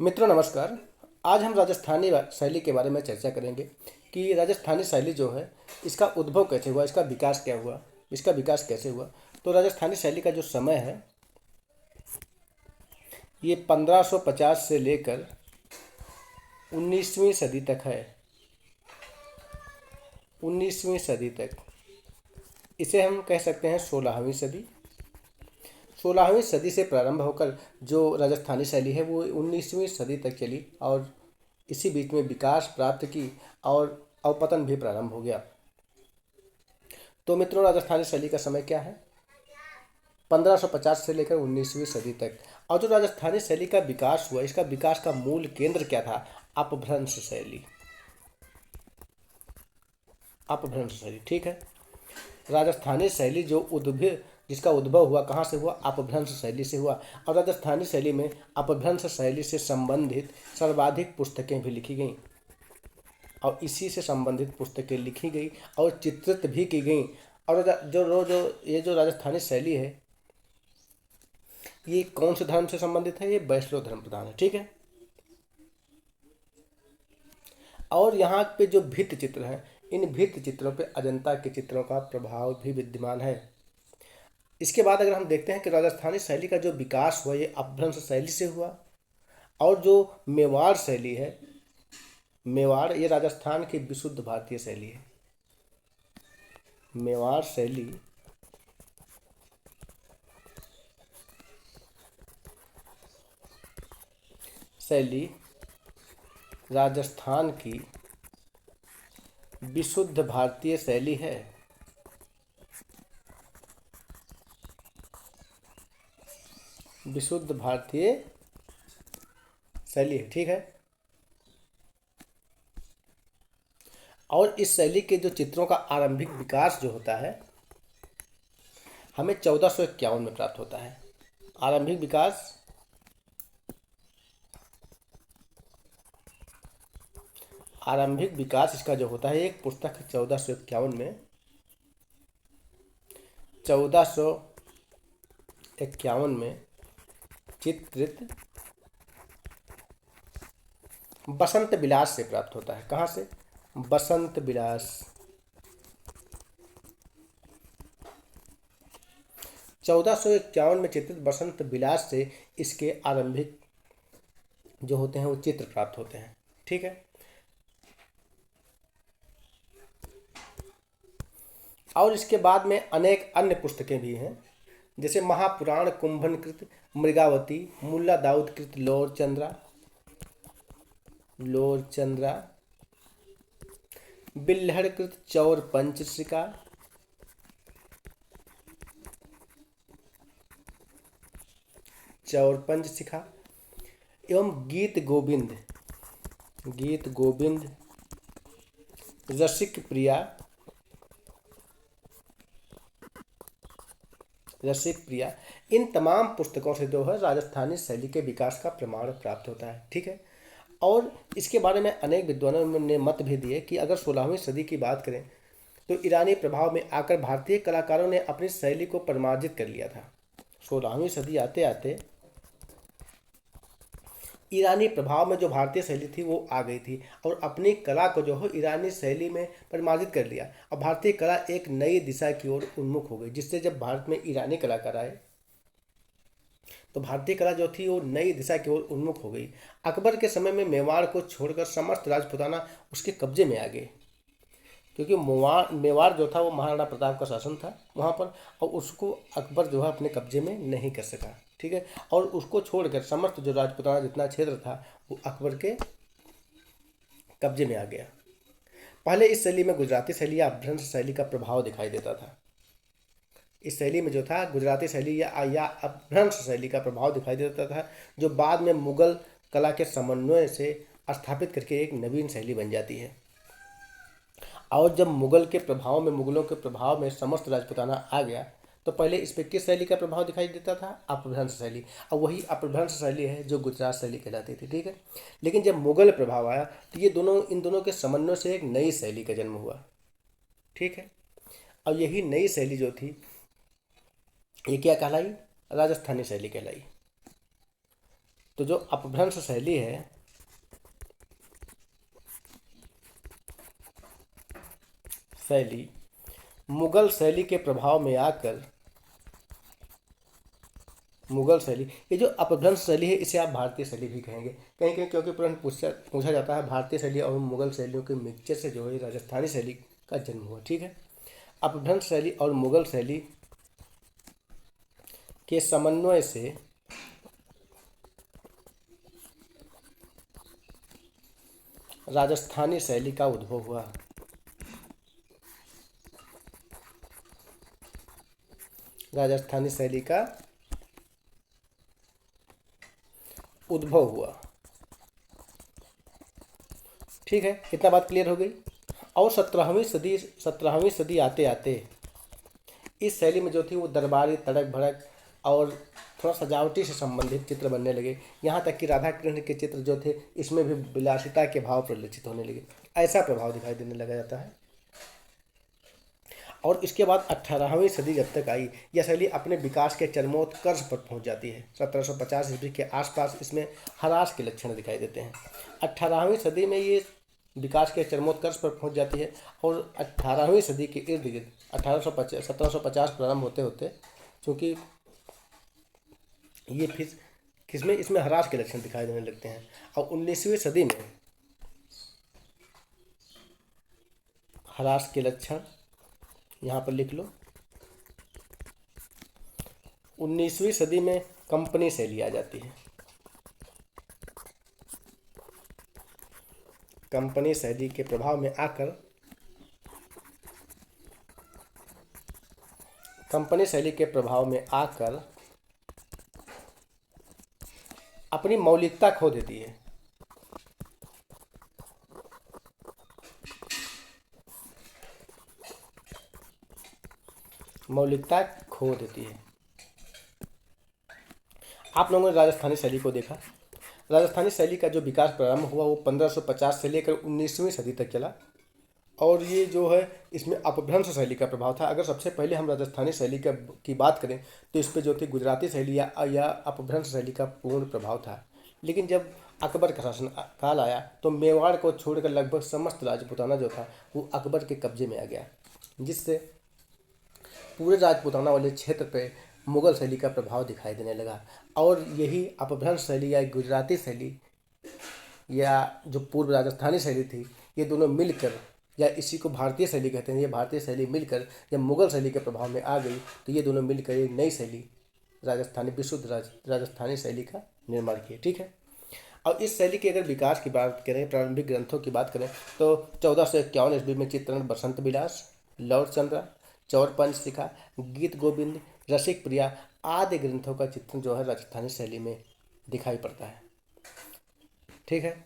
मित्रों नमस्कार। आज हम राजस्थानी शैली के बारे में चर्चा करेंगे कि राजस्थानी शैली जो है इसका उद्भव कैसे हुआ, इसका विकास क्या हुआ, इसका विकास कैसे हुआ। तो राजस्थानी शैली का जो समय है ये 1550 से लेकर 19वीं सदी तक है। 19वीं सदी तक इसे हम कह सकते हैं 16वीं सदी। 16वीं सदी से प्रारंभ होकर जो राजस्थानी शैली है वो 19वीं सदी तक चली और इसी बीच में विकास प्राप्त की और अवपतन भी प्रारंभ हो गया। तो मित्रों राजस्थानी शैली का समय क्या है? 1550 से लेकर 19वीं सदी तक। और जो राजस्थानी शैली का विकास हुआ, इसका विकास का मूल केंद्र क्या था? अपभ्रंश शैली। अपभ्रंश शैली, ठीक है। राजस्थानी शैली जिसका उद्भव हुआ कहाँ से हुआ? अपभ्रंश शैली से हुआ। और राजस्थानी शैली में अपभ्रंश शैली से संबंधित सर्वाधिक पुस्तकें भी लिखी गईं और इसी से संबंधित पुस्तकें लिखी गई और चित्रित भी की गई। और जो राजस्थानी शैली है ये कौन से धर्म से संबंधित है? ये वैष्णव धर्म प्रधान है, ठीक है। और यहाँ पे जो भित्ति चित्र हैं, इन भित्ति चित्रों पे अजंता के चित्रों का प्रभाव भी विद्यमान है। इसके बाद अगर हम देखते हैं कि राजस्थानी शैली का जो विकास हुआ ये अपभ्रंश शैली से हुआ। और जो मेवाड़ शैली है, मेवाड़ ये राजस्थान की विशुद्ध भारतीय शैली है। मेवाड़ शैली राजस्थान की विशुद्ध भारतीय शैली है। विशुद्ध भारतीय शैली है, ठीक है। और इस शैली के जो चित्रों का आरंभिक विकास जो होता है हमें 1451 में प्राप्त होता है। आरंभिक विकास इसका जो होता है एक पुस्तक है 1451 में। 1451 में चित्रित बसंत विलास से प्राप्त होता है। कहाँ से? बसंत विलास। 1451 में चित्रित बसंत विलास से इसके आरंभिक जो होते हैं वो चित्र प्राप्त होते हैं, ठीक है। और इसके बाद में अनेक अन्य पुस्तकें भी हैं, जैसे महापुराण कुंभनकृत मृगावती, मुल्ला दाऊद कृत लोर चंद्रा, बिल्हड़ कृत चौर पंचशिका, एवं गीत गोविंद रसिक प्रिया। इन तमाम पुस्तकों से जो है राजस्थानी शैली के विकास का प्रमाण प्राप्त होता है, ठीक है। और इसके बारे में अनेक विद्वानों ने मत भी दिए कि अगर 16वीं सदी की बात करें तो ईरानी प्रभाव में आकर भारतीय कलाकारों ने अपनी शैली को परिमार्जित कर लिया था। 16वीं सदी आते आते ईरानी प्रभाव में जो भारतीय शैली थी वो आ गई थी और अपनी कला को जो है ईरानी शैली में परिमार्जित कर लिया। अब भारतीय कला एक नई दिशा की ओर उन्मुख हो गई, जिससे जब भारत में ईरानी कलाकार आए तो भारतीय कला जो थी वो नई दिशा की ओर उन्मुख हो गई। अकबर के समय में मेवाड़ को छोड़कर समस्त राजपुताना उसके कब्जे में आ गए, क्योंकि मेवाड़ जो था वो महाराणा प्रताप का शासन था वहाँ पर, और उसको अकबर जो है अपने कब्जे में नहीं कर सका, ठीक है। और उसको छोड़कर समस्त जो राजपुताना जितना क्षेत्र था वो अकबर के कब्जे में आ गया। पहले इस शैली में गुजराती शैली या अपभ्रंश शैली का प्रभाव दिखाई देता था। इस शैली में जो था गुजराती शैली या अपभ्रंश शैली का प्रभाव दिखाई देता था, जो बाद में मुगल कला के समन्वय से स्थापित करके एक नवीन शैली बन जाती है। और जब मुगलों के प्रभाव में समस्त राजपुताना आ गया तो पहले इस पर किस शैली का प्रभाव दिखाई देता था? अपभ्रंश शैली। और वही अपभ्रंश शैली है जो गुजरात शैली कहलाती थी, ठीक है। लेकिन जब मुगल प्रभाव आया तो इन दोनों के समन्वय से एक नई शैली का जन्म हुआ, ठीक है। और यही नई शैली जो थी ये क्या कहलाई? राजस्थानी शैली कहलाई। तो जो अपभ्रंश शैली है, शैली मुगल शैली के प्रभाव में आकर, मुगल शैली, ये जो अपभ्रंश शैली है इसे आप भारतीय शैली भी कहेंगे कहीं कहीं, क्योंकि प्रश्न पूछा जाता है भारतीय शैली और मुगल शैलियों के मिक्सचर से जो है राजस्थानी शैली का जन्म हुआ। ठीक है, अपभ्रंश शैली और मुगल शैली के समन्वय से राजस्थानी शैली का उद्भव हुआ। राजस्थानी शैली का उद्भव हुआ। ठीक है, इतना बात क्लियर हो गई। और 17वीं सदी आते आते इस शैली में जो थी वो दरबारी, तड़क भड़क और थोड़ा सजावटी से संबंधित चित्र बनने लगे। यहाँ तक कि राधा कृष्ण के चित्र जो थे इसमें भी विलासिता के भाव प्रदर्शित होने लगे। ऐसा प्रभाव दिखाई देने लगा जाता है। और इसके बाद 18वीं सदी जब तक आई, यह शैली अपने विकास के चरमोत्कर्ष पर पहुंच जाती है। 1750 ईस्वी के आसपास इसमें ह्रास के लक्षण दिखाई देते हैं। 18वीं सदी में ये विकास के चरमोत्कर्ष पर पहुंच जाती है और 18वीं सदी के इर्द गिर्द 1750 प्रारंभ होते होते, चूँकि ये फिर किसमें, इसमें ह्रास के लक्षण दिखाई देने लगते हैं। और 19वीं सदी में ह्रास के लक्षण यहाँ पर लिख लो। 19वीं सदी में कंपनी शैली आ जाती है। कंपनी शैली के प्रभाव में आकर, कंपनी शैली के प्रभाव में आकर अपनी मौलिकता खो देती है। मौलिकता खो देती है। आप लोगों ने राजस्थानी शैली को देखा। राजस्थानी शैली का जो विकास प्रारंभ हुआ वो 1550 से लेकर 19वीं सदी तक चला। और ये जो है इसमें अपभ्रंश शैली का प्रभाव था। अगर सबसे पहले हम राजस्थानी शैली की बात करें तो इस पर जो थी गुजराती शैली या अपभ्रंश शैली का पूर्ण प्रभाव था। लेकिन जब अकबर का शासन काल आया तो मेवाड़ को छोड़कर लगभग समस्त राजपूताना जो था वो अकबर के कब्जे में आ गया, जिससे पूरे राजपूताना वाले क्षेत्र पे मुगल शैली का प्रभाव दिखाई देने लगा। और यही अपभ्रंश शैली या गुजराती शैली या जो पूर्व राजस्थानी शैली थी, ये दोनों मिलकर, या इसी को भारतीय शैली कहते हैं, ये भारतीय शैली मिलकर जब मुगल शैली के प्रभाव में आ गई तो ये दोनों मिलकर एक नई शैली, राजस्थानी, विशुद्ध राजस्थानी शैली का निर्माण किया। ठीक है, और इस शैली के अगर विकास की बात करें, प्रारंभिक ग्रंथों की बात करें तो 1451 ईस्वी में चित्रण बसंत विलास, लौट चंद्रा, चौर पंचशिखा, गीत गोविंद, रसिक प्रिया आदि ग्रंथों का चित्रण जो है राजस्थानी शैली में दिखाई पड़ता है। ठीक है,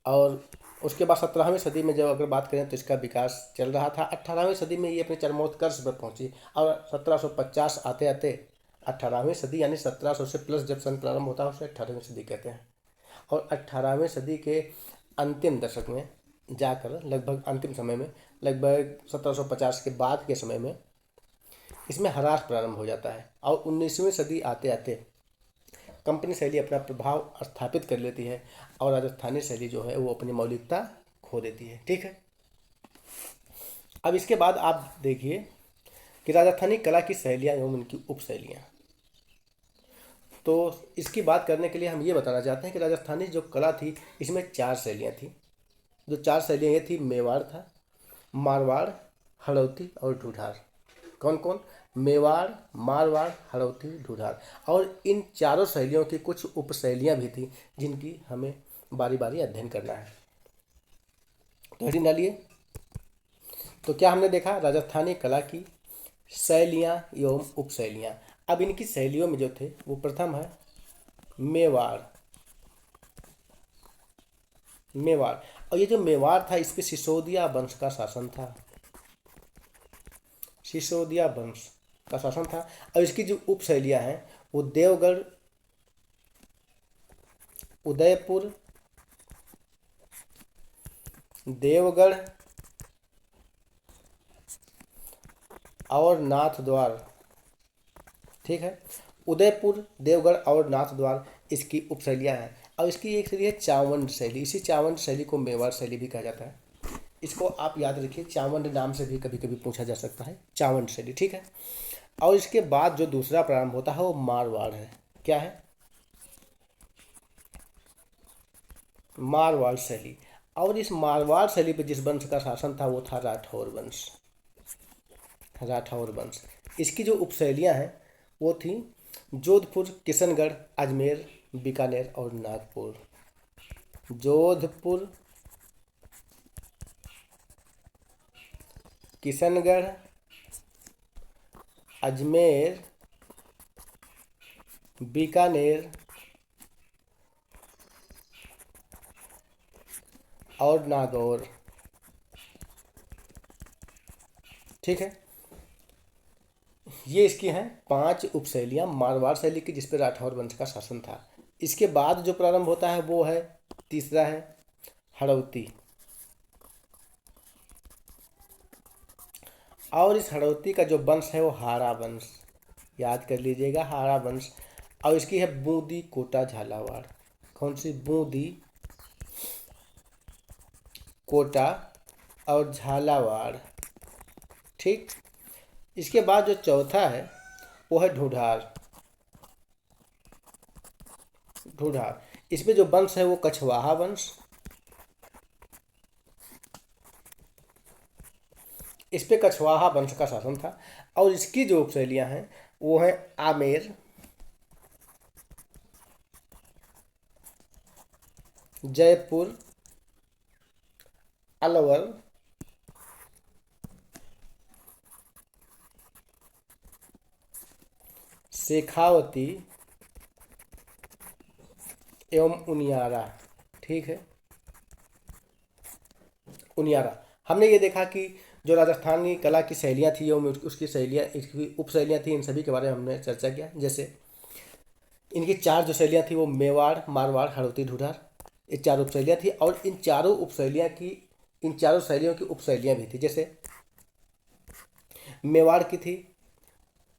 और उसके बाद 17वीं सदी में जब अगर बात करें तो इसका विकास चल रहा था। 18वीं सदी में ये अपने चरमोत्कर्ष पर पहुंची और 1750 आते आते 18वीं सदी यानी 1700 से प्लस जब सन प्रारंभ होता है उसे 18वीं सदी कहते हैं। और 18वीं सदी के अंतिम दशक में जाकर, लगभग अंतिम समय में, लगभग 1750 के बाद के समय में इसमें ह्रास प्रारंभ हो जाता है। और 19वीं सदी आते आते कंपनी शैली अपना प्रभाव स्थापित कर लेती है और राजस्थानी शैली जो है वो अपनी मौलिकता खो देती है। ठीक है, अब इसके बाद आप देखिए कि राजस्थानी कला की शैलियाँ एवं उनकी उपशैलियाँ। तो इसकी बात करने के लिए हम ये बताना चाहते हैं कि राजस्थानी जो कला थी इसमें 4 शैलियाँ थी। जो 4 शैलियाँ ये थी, मेवाड़ था, मारवाड़, हड़ौती और ढूढ़ार। कौन कौन? मेवाड़, मारवाड़, हड़ौती, ढूढ़ार। और इन चारों शैलियों की कुछ उपशैलियाँ भी थी जिनकी हमें बारी बारी अध्ययन करना है। तो हेडिंग डालिए। तो क्या हमने देखा? राजस्थानी कला की शैलियाँ एवं उपशैलियाँ। अब इनकी शैलियों में जो थे वो प्रथम है मेवाड़। मेवाड़, और ये जो मेवाड़ था इस पे सिसोदिया वंश का शासन था। सिसोदिया वंश का शासन था। और इसकी जो उपशैलियाँ हैं वो देवगढ़, उदयपुर, देवगढ़ और नाथद्वार। ठीक है, उदयपुर, देवगढ़ और नाथद्वार इसकी उपशैलियाँ हैं। और इसकी एक शैली है चावंड शैली। इसी चावंड शैली को मेवाड़ शैली भी कहा जाता है। इसको आप याद रखिए, चावंड नाम से भी कभी कभी पूछा जा सकता है, चावंड शैली, ठीक है। और इसके बाद जो दूसरा प्रारंभ होता है वो मारवाड़ है। क्या है? मारवाड़ शैली। और इस मारवाड़ शैली पर जिस वंश का शासन था वो था राठौर वंश। राठौर वंश। इसकी जो उपशैलियाँ हैं वो थी जोधपुर, किशनगढ़, अजमेर, बीकानेर और नागपुर। जोधपुर, किशनगढ़, अजमेर, बीकानेर और नागौर, ठीक है। ये इसकी हैं 5 उपशैलियाँ मारवाड़ शैली की, जिस पर राठौर वंश का शासन था। इसके बाद जो प्रारंभ होता है वो है, तीसरा है हड़ौती। और इस हड़ौती का जो वंश है वो हाड़ा वंश, याद कर लीजिएगा, हाड़ा वंश। और इसकी है बूंदी, कोटा, झालावाड़। कौन सी? बूंदी, कोटा और झालावाड़, ठीक। इसके बाद जो चौथा है वो है ढूंढार। ढूंढार, इसमें जो वंश है वो कछवाहा वंश। इस पे कछवाहा वंश का शासन था। और इसकी जो उपशैलियाँ हैं वो हैं आमेर, जयपुर, अलवर, शेखावती एवं उनियारा, ठीक है। उनियारा। हमने ये देखा कि जो राजस्थानी कला की शैलियाँ थी एवं उसकी शैलियाँ, इसकी उपशैलियाँ थी, इन सभी के बारे में हमने चर्चा किया। जैसे इनकी 4 जो शैलियाँ थी वो मेवाड़, मारवाड़, हड़ौती, ढूंढार, ये 4 उपशैलियाँ थी। और इन चारों उपशैलियाँ की, इन चारों शैलियों की उपशैलियाँ भी थी। जैसे मेवाड़ की थी,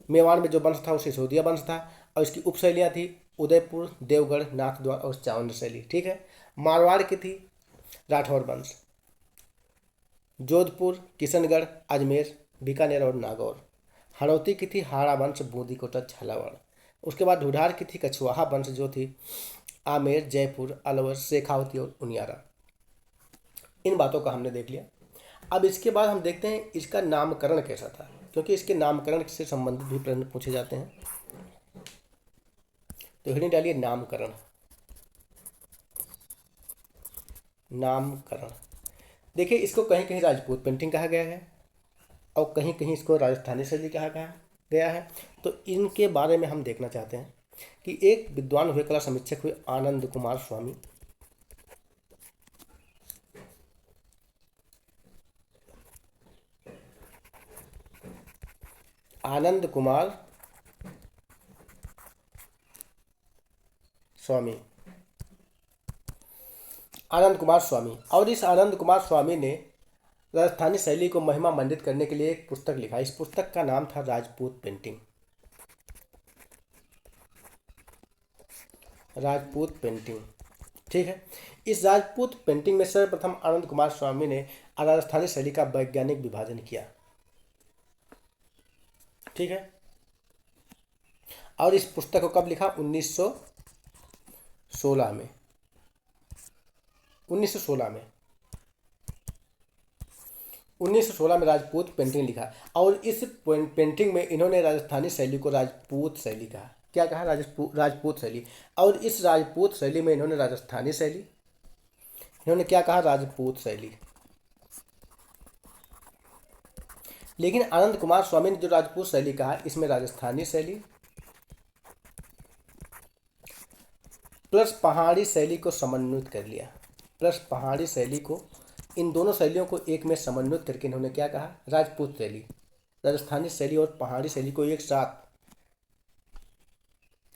मेवाड़ में जो वंश था वो सिसोदिया वंश था। और इसकी उपशैलियाँ थी उदयपुर, देवगढ़, नाथद्वार और चावंड शैली, ठीक है। मारवाड़ की थी राठौर वंश। जोधपुर, किशनगढ़, अजमेर, बीकानेर और नागौर। हड़ौती की थी हाड़ा वंश, बूंदी, कोटा, झालावाड़। उसके बाद ढूंढार की थी कछवाहा वंश, जो थी आमेर, जयपुर, अलवर, शेखावती और उनियारा। इन बातों का हमने देख लिया। अब इसके बाद हम देखते हैं इसका नामकरण कैसा था, क्योंकि इसके नामकरण से संबंधित भी प्रश्न पूछे जाते हैं। तो हेडिंग डालिए नामकरण। नामकरण, देखिए इसको कहीं कहीं राजपूत पेंटिंग कहा गया है और कहीं कहीं इसको राजस्थानी शैली कहा गया है। तो इनके बारे में हम देखना चाहते हैं कि एक विद्वान हुए, कला समीक्षक हुए आनंद कुमार स्वामी। आनंद कुमार स्वामी, आनंद कुमार स्वामी। और इस आनंद कुमार स्वामी ने राजस्थानी शैली को महिमा मंडित करने के लिए एक पुस्तक लिखा। इस पुस्तक का नाम था राजपूत पेंटिंग। राजपूत पेंटिंग, ठीक है। इस राजपूत पेंटिंग में सर्वप्रथम आनंद कुमार स्वामी ने राजस्थानी शैली का वैज्ञानिक विभाजन किया, ठीक है। और इस पुस्तक को कब लिखा? 1916 में। 1916 में 1916 में राजपूत पेंटिंग लिखा। और इस पेंटिंग में इन्होंने राजस्थानी शैली को राजपूत शैली कहा। क्या कहा? राजपूत शैली। और इस राजपूत शैली में इन्होंने राजस्थानी शैली, इन्होंने क्या कहा? राजपूत शैली। लेकिन आनंद कुमार स्वामी ने जो राजपूत शैली कहा, इसमें राजस्थानी शैली प्लस पहाड़ी शैली को समन्वित कर लिया। प्लस पहाड़ी शैली को, इन दोनों शैलियों को एक में समन्वित करके इन्होंने क्या कहा? राजपूत शैली। राजस्थानी शैली और पहाड़ी शैली को एक साथ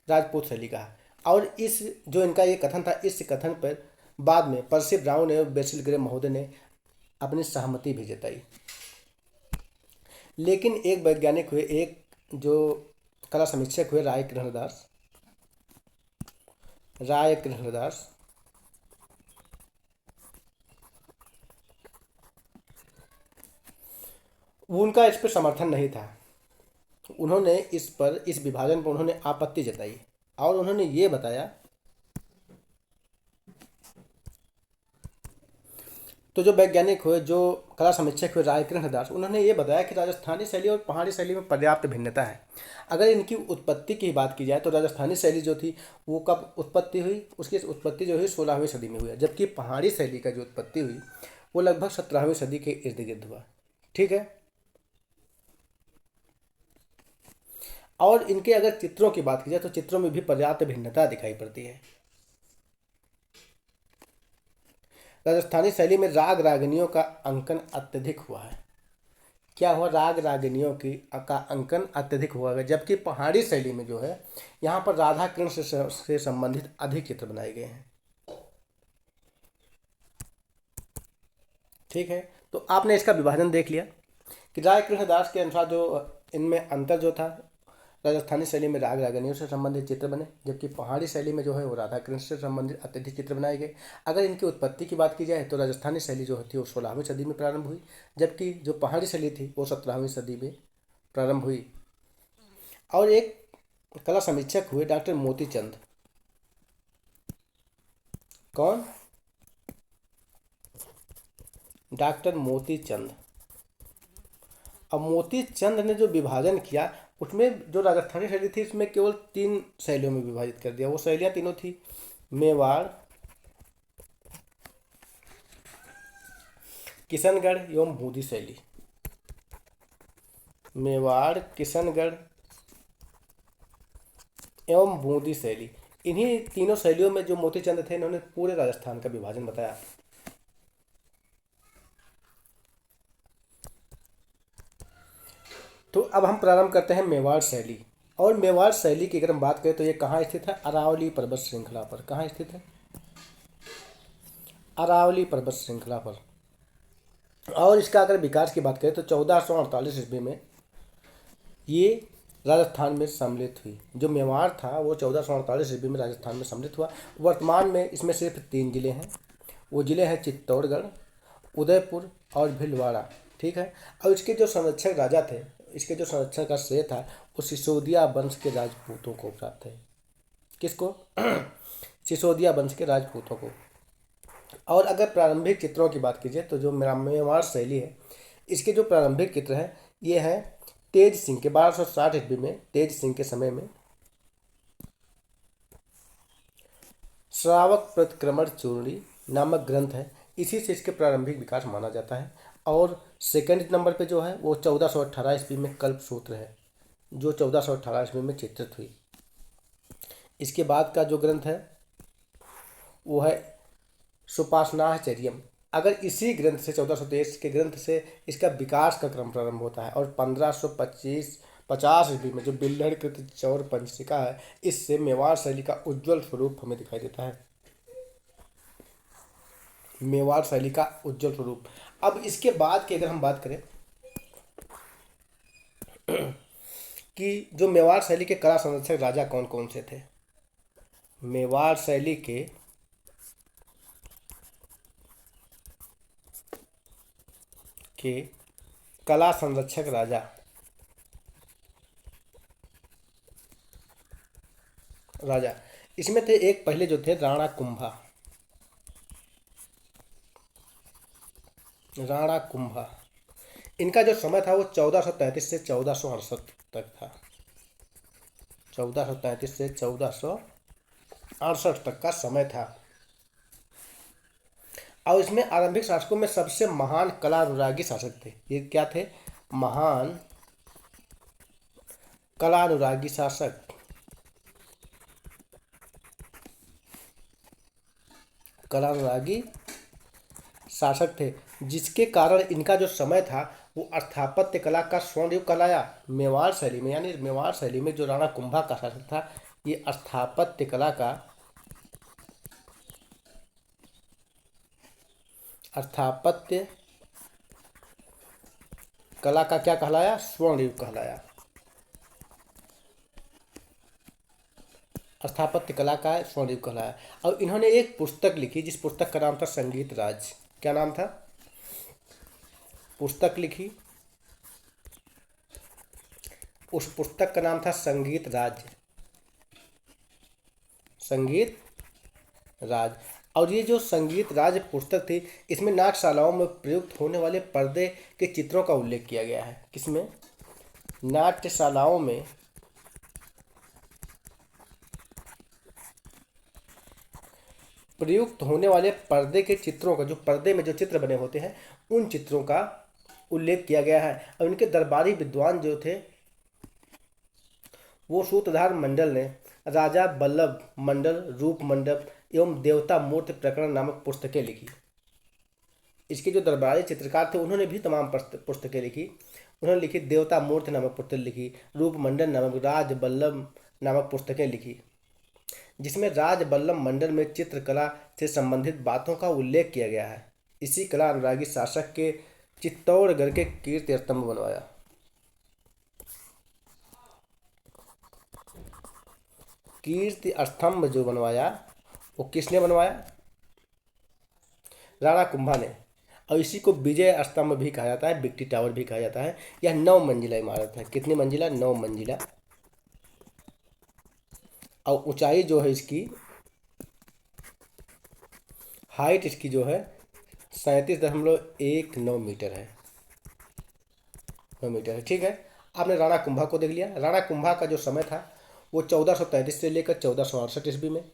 राजपूत शैली कहा। और इस जो इनका ये कथन था, इस कथन पर बाद में पर्सी ब्राउन एवं बेसिल ग्रे महोदय ने अपनी सहमति भी जताई। लेकिन एक वैज्ञानिक हुए, एक जो कला समीक्षक हुए राय कृष्णदास। राय कृष्णदास उनका इस पर समर्थन नहीं था। उन्होंने इस विभाजन पर उन्होंने आपत्ति जताई और उन्होंने ये बताया। तो जो वैज्ञानिक हुए, जो कला समीक्षक हुए राय कृष्णदास, उन्होंने ये बताया कि राजस्थानी शैली और पहाड़ी शैली में पर्याप्त भिन्नता है। अगर इनकी उत्पत्ति की बात की जाए तो राजस्थानी शैली जो थी वो कब उत्पत्ति हुई, उसकी उत्पत्ति जो हुई 16वीं सदी में हुई है, जबकि पहाड़ी शैली का जो उत्पत्ति हुई वो लगभग 17वीं सदी के इर्द गिर्द हुआ। ठीक है। और इनके अगर चित्रों की बात की जाए तो चित्रों में भी पर्याप्त भिन्नता दिखाई पड़ती है। राजस्थानी शैली में राग रागिनियों का अंकन अत्यधिक हुआ है। क्या हुआ? राग रागिनियों की का अंकन अत्यधिक हुआ है, जबकि पहाड़ी शैली में जो है यहाँ पर राधा कृष्ण से संबंधित अधिक चित्र बनाए गए हैं। ठीक है। तो आपने इसका विभाजन देख लिया कि राय कृष्णदास के अनुसार जो इनमें अंतर जो था, राजस्थानी शैली में राग रागिनियों से संबंधित चित्र बने, जबकि पहाड़ी शैली में जो है वो राधा कृष्ण से संबंधित अत्यधिक चित्र बनाए गए। अगर इनकी उत्पत्ति की बात की जाए तो राजस्थानी शैली जो थी वो 16वीं सदी में प्रारंभ हुई, जबकि जो पहाड़ी शैली थी वो 17वीं सदी में प्रारंभ हुई। और एक कला समीक्षक हुए डॉक्टर मोतीचंद। कौन? डॉक्टर मोतीचंद। अब मोतीचंद ने जो विभाजन किया उसमें जो राजस्थानी शैली थी इसमें केवल 3 शैलियों में विभाजित कर दिया। वो शैलियाँ तीनों थी मेवाड़, किशनगढ़ एवं बूंदी शैली। मेवाड़, किशनगढ़ एवं बूंदी शैली, इन्हीं तीनों शैलियों में जो मोतीचंद थे इन्होंने पूरे राजस्थान का विभाजन बताया। तो अब हम प्रारंभ करते हैं मेवाड़ शैली। और मेवाड़ शैली की अगर हम बात करें तो ये कहाँ स्थित है? अरावली पर्वत श्रृंखला पर। कहाँ स्थित है? अरावली पर्वत श्रृंखला पर। और इसका अगर विकास की बात करें तो 1448 ईस्वी में ये राजस्थान में सम्मिलित हुई। जो मेवाड़ था वो 1448 ईस्वी में राजस्थान में सम्मिलित हुआ। वर्तमान में इसमें सिर्फ 3 जिले हैं। वो जिले हैं चित्तौड़गढ़, उदयपुर और भीलवाड़ा। ठीक है। और इसके जो संरक्षक राजा थे, इसके जो संरक्षक का श्रेय था वो सिसोदिया वंश के राजपूतों को प्राप्त है। किसको? सिसोदिया वंश के राजपूतों को। और अगर प्रारंभिक चित्रों की बात कीजिए तो जो मेवाड़ शैली है इसके जो प्रारंभिक चित्र हैं ये हैं तेज सिंह के 1260 ईस्वी में, तेज सिंह के समय में श्रावक प्रतिक्रमण चूर्णी नामक ग्रंथ है, इसी से इसके प्रारंभिक विकास माना जाता है। और सेकंड नंबर पे जो है वो 1418 ईस्वी में कल्पसूत्र है, जो 1418 ईस्वी में चित्रित हुई। इसके बाद का जो ग्रंथ है वो है सुपासनाचर्यम। अगर इसी ग्रंथ से 1423 के ग्रंथ से इसका विकास का क्रम प्रारंभ होता है। और 1550 ईस्वी में जो बिल्हड़कृत चौर पंचिका है इससे मेवाड़ शैली का उज्ज्वल स्वरूप हमें दिखाई देता है। मेवाड़ शैली का उज्ज्वल स्वरूप। अब इसके बाद की अगर हम बात करें कि जो मेवाड़ शैली के कला संरक्षक राजा कौन कौन से थे। मेवाड़ शैली के कला संरक्षक राजा इसमें थे, एक पहले जो थे राणा कुंभा। राणा कुंभा, इनका जो समय था वो 1433 से 1468 तक था। 1433 से 1468 तक का समय था। और इसमें आरंभिक शासकों में सबसे महान कला अनुरागी शासक थे। ये क्या थे? महान कला अनुरागी शासक। कला अनुरागी शासक थे, जिसके कारण इनका जो समय था वो स्थापत्य कला का स्वर्ण युग कहलाया। मेवाड़ शैली में, यानी मेवाड़ शैली में जो राणा कुंभा का शासक था ये स्थापत्य कला का क्या कहलाया? स्वर्ण युग कहलाया। स्थापत्य कला का स्वर्ण युग कहलाया। और इन्होंने एक पुस्तक लिखी जिस पुस्तक का नाम था संगीत राज। क्या नाम था? पुस्तक लिखी, उस पुस्तक का नाम था संगीत राज। संगीत राज। और ये जो संगीत राज पुस्तक थी, इसमें नाट्यशालाओं में प्रयुक्त होने वाले पर्दे के चित्रों का उल्लेख किया गया है। किसमें? नाट्यशालाओं में प्रयुक्त होने वाले पर्दे के चित्रों का, जो पर्दे में जो चित्र बने होते हैं, उन चित्रों का उल्लेख किया गया है। और उनके दरबारी विद्वान जो थे वो सूत्रधार मंडल ने राजा बल्लभ मंडल रूप मंडप एवं देवता मूर्ति प्रकरण नामक पुस्तकें लिखी। इसके जो दरबारी चित्रकार थे उन्होंने भी तमाम पुस्तकें लिखी। उन्होंने लिखी देवता मूर्ति नामक पुस्तक लिखी, रूप मंडल नामक, राज बल्लभ नामक पुस्तकें लिखी, जिसमें राज बल्लभ मंडल में चित्रकला से संबंधित बातों का उल्लेख किया गया है। इसी कला अनुरागी शासक के चित्तौड़गढ़ के कीर्ति स्तंभ बनवाया। कीर्ति स्तंभ जो बनवाया वो किसने बनवाया? राणा कुंभा ने। और इसी को विजय स्तंभ भी कहा जाता है, विक्ट्री टावर भी कहा जाता है। यह 9 मंजिला इमारत है। कितनी मंजिला? 9 मंजिला। और ऊंचाई जो है इसकी, हाइट इसकी जो है 37.19 मीटर है। 9 मीटर है। ठीक है। आपने राणा कुंभा को देख लिया। राणा कुंभा का जो समय था वो 1433 से लेकर 1468 ईस्वी में।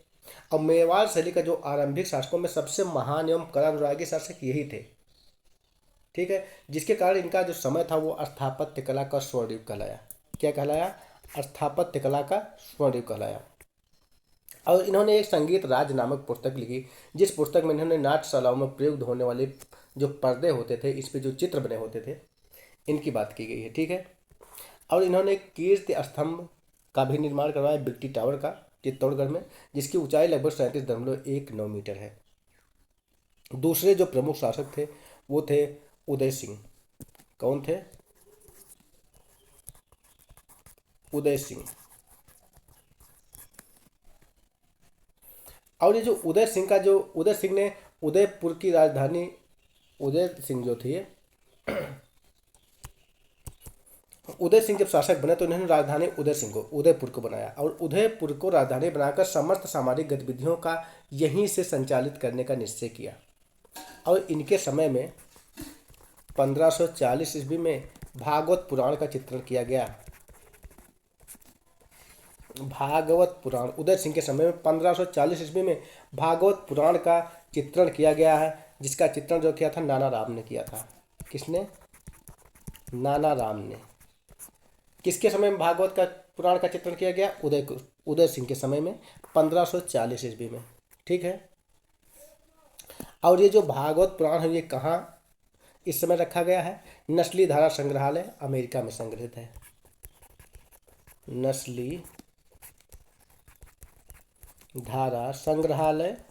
और मेवाड़ शैली का जो आरंभिक शासकों में सबसे महान एवं कला अनुरागी शासक यही थे। ठीक है। जिसके कारण इनका जो समय था वो स्थापत्य कला का स्वर्ण युग कहलाया। क्या कहलाया? स्थापत्य कला का स्वर्ण युग कहलाया। और इन्होंने एक संगीत राज नामक पुस्तक लिखी, जिस पुस्तक में इन्होंने नाट्यशालाओं में प्रयुक्त होने वाले जो पर्दे होते थे, इस पे जो चित्र बने होते थे, इनकी बात की गई है। ठीक है। और इन्होंने कीर्ति स्तंभ का भी निर्माण करवाया, विक्ट्री टावर का, चित्तौड़गढ़ में, जिसकी ऊंचाई लगभग 37.19 मीटर है। दूसरे जो प्रमुख शासक थे वो थे उदय सिंह। कौन थे? उदय सिंह। और ये जो उदय सिंह ने उदयपुर की राजधानी, उदय सिंह जो थे, उदय सिंह जब शासक बने तो इन्होंने राजधानी उदयपुर को बनाया। और उदयपुर को राजधानी बनाकर समस्त सामाजिक गतिविधियों का यहीं से संचालित करने का निश्चय किया। और इनके समय में 1540 ईस्वी में भागवत पुराण का चित्रण किया गया। भागवत पुराण, उदय सिंह के समय में 1540 ईस्वी में भागवत पुराण का चित्रण किया गया है, जिसका चित्रण जो किया था नाना राम ने किया था। किसने? नाना राम ने। किसके समय में भागवत का पुराण का चित्रण किया गया? उदय सिंह के समय में 1540 ईस्वी में। ठीक है। और ये जो भागवत पुराण है ये कहाँ इस समय रखा गया है? नस्ली धारा संग्रहालय, अमेरिका में संग्रहित है। नस्ली धारा संग्रहालय,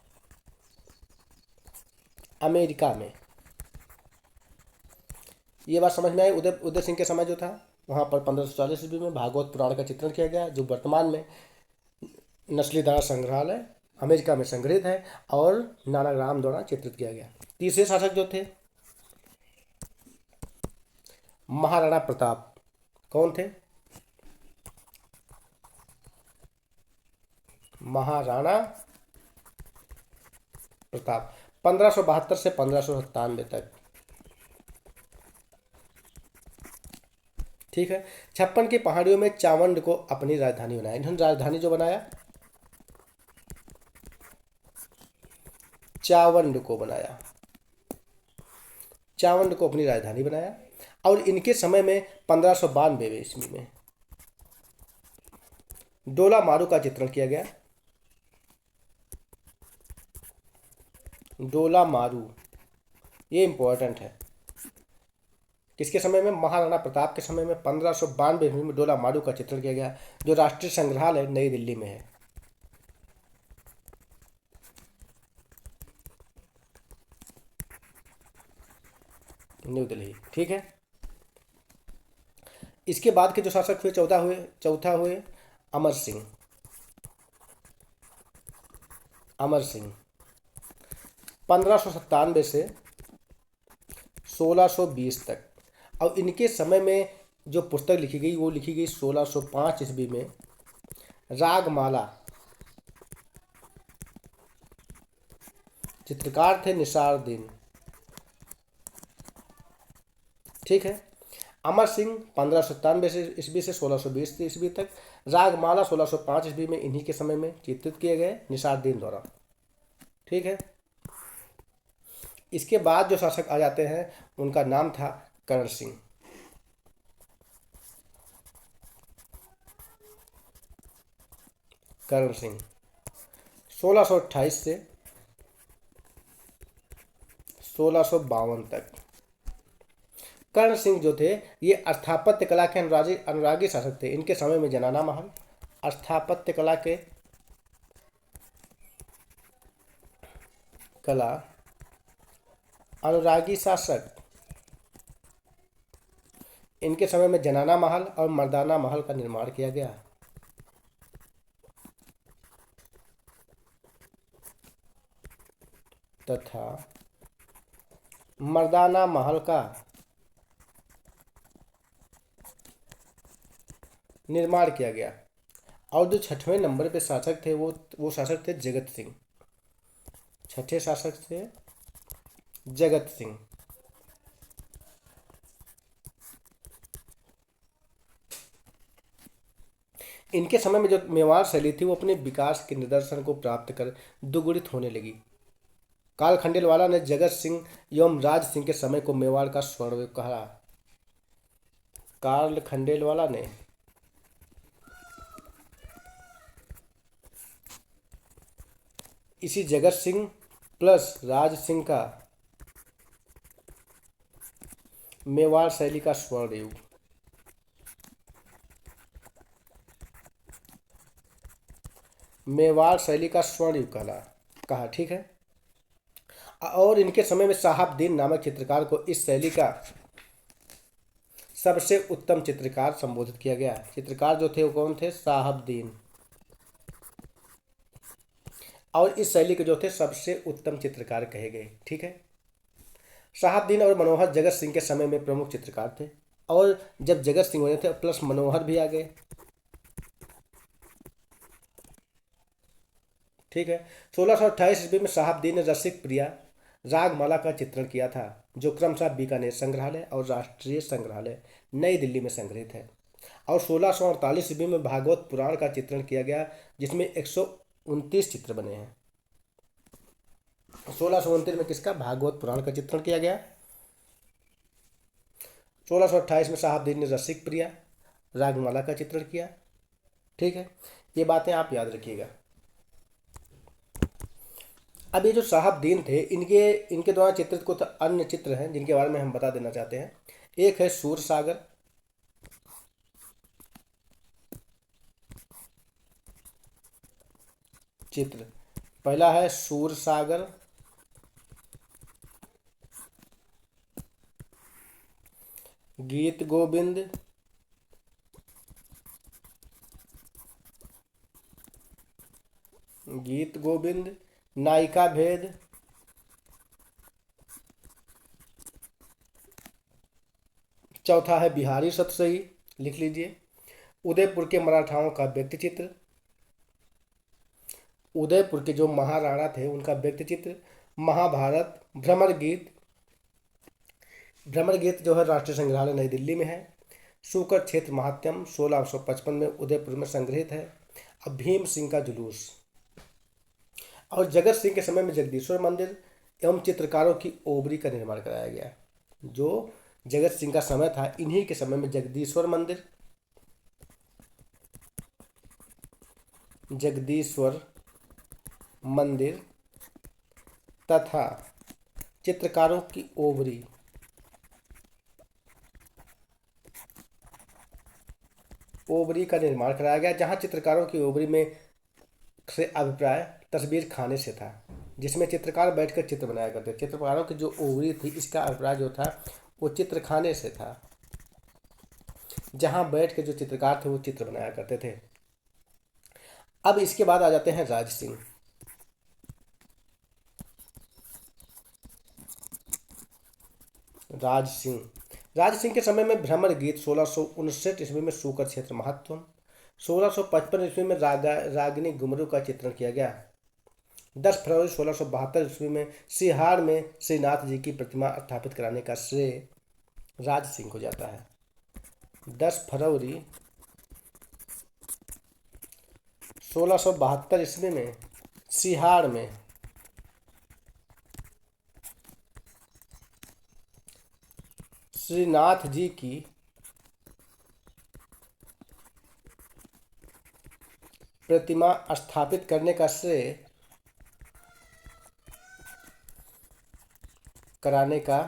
अमेरिका में। ये बात समझ में आई। उदय सिंह के समय जो था वहाँ पर 1540 ईस्वी में भागवत पुराण का चित्रण किया गया, जो वर्तमान में नस्ली धारा संग्रहालय अमेरिका में संग्रहित है और नाना राम द्वारा चित्रित किया गया। तीसरे शासक जो थे महाराणा प्रताप। कौन थे? महाराणा प्रताप। 1572 से 1597 तक। ठीक है। 56 की पहाड़ियों में चावंड को अपनी राजधानी बनाया। इन्होंने राजधानी जो बनाया, चावंड को बनाया। चावंड को अपनी राजधानी बनाया। और इनके समय में 1592 ईस्वी में डोला मारू का चित्रण किया गया। डोला मारू ये इंपॉर्टेंट है। किसके समय में? महाराणा प्रताप के समय में 1592 में डोला मारू का चित्रण किया गया, जो राष्ट्रीय संग्रहालय नई दिल्ली में है। न्यू दिल्ली। ठीक है। इसके बाद के जो शासक हुए, चौथा हुए अमर सिंह। अमर सिंह 1597 से 1620 तक। और इनके समय में जो पुस्तक लिखी गई वो लिखी गई 1605 ईस्वी में। रागमाला, चित्रकार थे निसारुद्दीन। ठीक है। अमर सिंह 1597 से ईस्वी से 1620 ईस्वी तक। रागमाला 1605 ईस्वी में इन्हीं के समय में चित्रित किए गए निसारुद्दीन द्वारा। ठीक है। इसके बाद जो शासक आ जाते हैं उनका नाम था करण सिंह। करण सिंह 1628 से 1652 तक। कर्ण सिंह जो थे ये स्थापत्य कला के अनुरागी शासक थे। इनके समय में जनाना महल स्थापत्य कला अनुरागी शासक। इनके समय में जनाना महल और मर्दाना महल का निर्माण किया गया। तथा मर्दाना महल का निर्माण किया गया। और जो 6वें नंबर पे शासक थे वो शासक थे जगत सिंह। 6ठे शासक थे जगत सिंह। इनके समय में जो मेवाड़ शैली थी वो अपने विकास के निदर्शन को प्राप्त कर दुगुणित होने लगी। काल खंडेलवाला ने जगत सिंह एवं राज सिंह के समय को मेवाड़ का स्वर्णयुग कहा। कार्ल खंडेलवाला ने इसी जगत सिंह प्लस राज सिंह का मेवाड़ शैली का स्वर्ण युग। मेवाड़ शैली का स्वर्ण युग कहा। ठीक है। और इनके समय में शहाबुद्दीन नामक चित्रकार को इस शैली का सबसे उत्तम चित्रकार संबोधित किया गया। चित्रकार जो थे वो कौन थे? शहाबुद्दीन। और इस शैली के जो थे सबसे उत्तम चित्रकार कहे गए। ठीक है। शहाबुद्दीन और मनोहर जगत सिंह के समय में प्रमुख चित्रकार थे। और जब जगत सिंह बने थे प्लस मनोहर भी आ गए। ठीक है। 1628 ईस्वी में शहाबुद्दीन ने रसिक प्रिया रागमाला का चित्रण किया था, जो क्रमशः बीकानेर संग्रहालय और राष्ट्रीय संग्रहालय नई दिल्ली में संग्रहित है। और 1648 ईस्वी में भागवत पुराण का चित्रण किया गया, जिसमें 129 चित्र बने हैं। 1629 में किसका? भागवत पुराण का चित्रण किया गया। 1628 में शहाबुद्दीन ने रसिक प्रिया रागमाला का चित्रण किया। ठीक है। ये बातें आप याद रखिएगा। अब ये जो शहाबुद्दीन थे इनके द्वारा चित्रित कुछ अन्य चित्र हैं जिनके बारे में हम बता देना चाहते हैं। एक है सूरसागर। चित्र पहला है सूरसागर। गीत गोविंद। गीत गोविंद। नायिका भेद। चौथा है बिहारी सतसई, लिख लीजिए। उदयपुर के मराठाओं का व्यक्ति चित्र। उदयपुर के जो महाराणा थे उनका व्यक्ति चित्र। महाभारत। भ्रमर गीत। भ्रमर गीत जो है राष्ट्रीय संग्रहालय नई दिल्ली में है। शुकर क्षेत्र महात्यम 1655 में उदयपुर में संग्रहित है। अब भीम सिंह का जुलूस। और जगत सिंह के समय में जगदीश्वर मंदिर एवं चित्रकारों की ओबरी का निर्माण कराया गया। जो जगत सिंह का समय था इन्हीं के समय में जगदीश्वर मंदिर तथा चित्रकारों की ओबरी का निर्माण कराया गया, जहां चित्रकारों की ओबरी में से अभिप्राय तस्वीर खाने से था, जिसमें चित्रकार बैठकर चित्र बनाया करते। चित्रकारों की जो ओबरी थी इसका अभिप्राय जो था वो चित्र खाने से था, जहां बैठ के जो चित्रकार थे वो चित्र बनाया करते थे। अब इसके बाद आ जाते हैं राज सिंह। राज सिंह। राज सिंह के समय में भ्रमर गीत 1659 ईस्वी में सूकर क्षेत्र महत्व। 1655 ईस्वी में रागिनी घुंघरू का चित्रण किया गया। 10 फरवरी 1672 ईस्वी में सिहाड़ में श्रीनाथ जी की प्रतिमा स्थापित कराने का श्रेय राज सिंह को जाता है। 10 फरवरी 1672 ईस्वी में सिहाड़ में श्रीनाथ जी की प्रतिमा स्थापित करने का श्रेय कराने का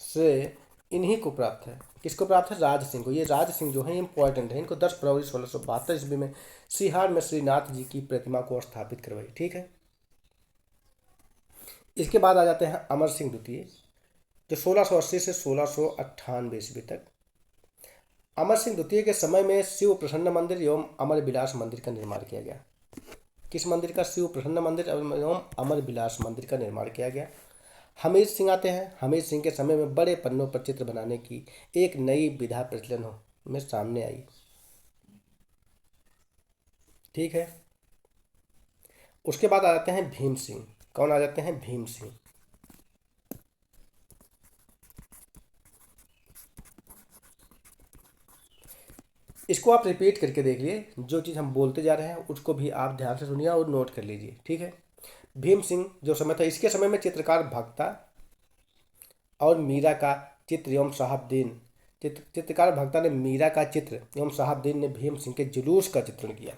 श्रेय इन्हीं को प्राप्त है। किसको प्राप्त है? राज सिंह को। ये राज सिंह जो है इंपॉर्टेंट है। इनको 10 फरवरी 1672 ईस्वी में सिहाड़ में श्रीनाथ जी की प्रतिमा को स्थापित करवाई। ठीक है। इसके बाद आ जाते हैं अमर सिंह द्वितीय, जो 1680 से 1698 ईस्वी तक। अमर सिंह द्वितीय के समय में शिव प्रसन्न मंदिर एवं अमर विलास मंदिर का निर्माण किया गया। किस मंदिर का? शिव प्रसन्न मंदिर एवं अमर विलास मंदिर का निर्माण किया गया। हमीर सिंह आते हैं। हमीर सिंह के समय में बड़े पन्नों पर चित्र बनाने की एक नई विधा प्रचलन में सामने आई। ठीक है। उसके बाद आ जाते हैं भीम सिंह। कौन आ जाते हैं? भीम सिंह। इसको आप रिपीट करके देख लिए, जो चीज़ हम बोलते जा रहे हैं उसको भी आप ध्यान से सुनिए और नोट कर लीजिए। ठीक है। भीम सिंह जो समय था, इसके समय में चित्रकार भक्ता और मीरा का चित्र एवं साहबदीन चित्रकार भक्ता ने मीरा का चित्र एवं साहबदीन ने भीम सिंह के जुलूस का चित्रण किया।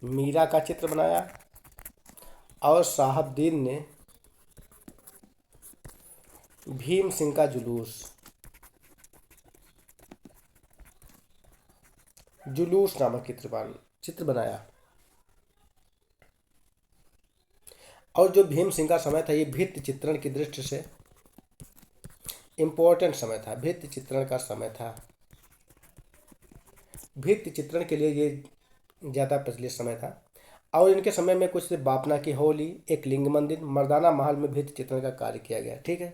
मीरा का चित्र बनाया और साहबदीन ने भीम सिंह का जुलूस नामक चित्र बनाया। और जो भीम सिंह का समय था, ये भित्ति चित्रण की दृष्टि से इंपॉर्टेंट समय था। भित्ति चित्रण का समय था। भित्ति चित्रण के लिए ये ज़्यादा प्रचलित समय था। और इनके समय में कुछ बापना की होली, एक लिंग मंदिर, मर्दाना महल में भित्ति चित्रण का कार्य किया गया। ठीक है।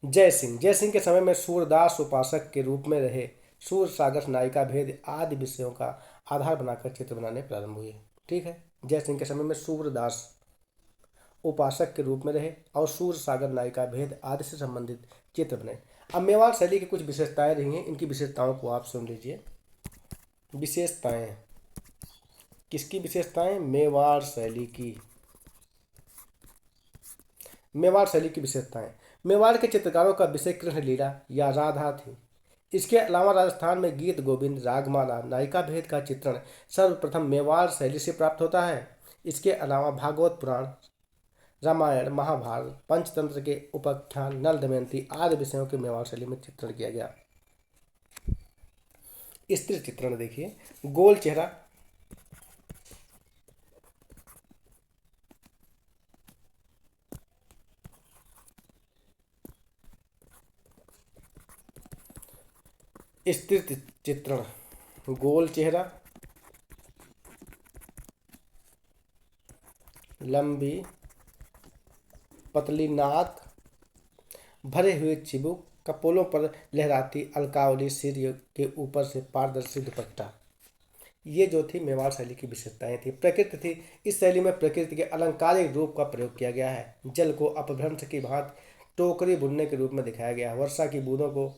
जय सिंह के समय में सूरदास उपासक के रूप में रहे। सूर सागर नायिका भेद आदि विषयों का आधार बनाकर चित्र बनाने प्रारंभ हुए। ठीक है। जय सिंह के समय में सूरदास उपासक के रूप में रहे और सूर सागर नायिका भेद आदि से संबंधित चित्र बने। अब मेवाड़ शैली की कुछ विशेषताएं रही हैं, इनकी विशेषताओं को आप सुन लीजिए। विशेषताएं। किसकी विशेषताएं? मेवाड़ शैली की। मेवाड़ शैली की विशेषताएं। मेवाड़ के चित्रकारों का विषय कृष्ण लीला या राधा थी। इसके अलावा राजस्थान में गीत गोविंद, रागमाला, नायिका भेद का चित्रण सर्वप्रथम मेवाड़ शैली से प्राप्त होता है। इसके अलावा भागवत पुराण, रामायण, महाभारत, पंचतंत्र के उपाख्यान, नल दमयंती आदि विषयों के मेवाड़ शैली में चित्रण किया गया। स्त्री चित्रण देखिए। गोल चेहरा, स्त्री चित्रण, गोल चेहरा, लंबी पतली नाक, भरे हुए चिबुक, कपोलों पर लहराती अलकावली, सिर के ऊपर से पारदर्शी दुपट्टा। ये जो थी मेवाड़ शैली की विशेषताएं थी। प्रकृति थी। इस शैली में प्रकृति के अलंकारिक रूप का प्रयोग किया गया है। जल को अपभ्रंश की भांति टोकरी बुनने के रूप में दिखाया गया है। वर्षा की बूंदों को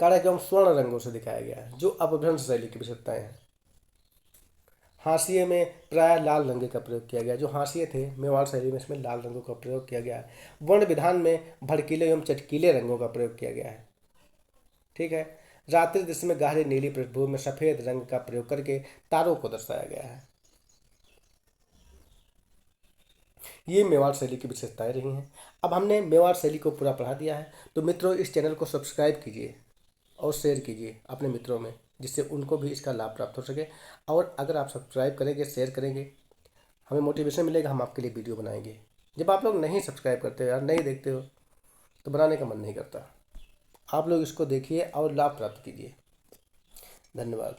कड़क एवं स्वर्ण रंगों से दिखाया गया है, जो अपभ्रंश शैली की विशेषताएं हैं। हाशिए में प्राय लाल रंग का प्रयोग किया गया। जो हाशिए थे मेवाड़ शैली में, इसमें लाल रंगों का प्रयोग किया गया है। वर्ण विधान में भड़कीले एवं चटकीले रंगों का प्रयोग किया गया है। ठीक है। रात्रि दृश्य में गहरी नीली पृष्ठभूमि में सफेद रंग का प्रयोग करके तारों को दर्शाया गया है। ये मेवाड़ शैली की विशेषताएं रही हैं। अब हमने मेवाड़ शैली को पूरा पढ़ा दिया है। तो मित्रों, इस चैनल को सब्सक्राइब कीजिए और शेयर कीजिए अपने मित्रों में, जिससे उनको भी इसका लाभ प्राप्त हो सके। और अगर आप सब्सक्राइब करेंगे, शेयर करेंगे, हमें मोटिवेशन मिलेगा, हम आपके लिए वीडियो बनाएंगे। जब आप लोग नहीं सब्सक्राइब करते हो या नहीं देखते हो तो बनाने का मन नहीं करता। आप लोग इसको देखिए और लाभ प्राप्त कीजिए। धन्यवाद।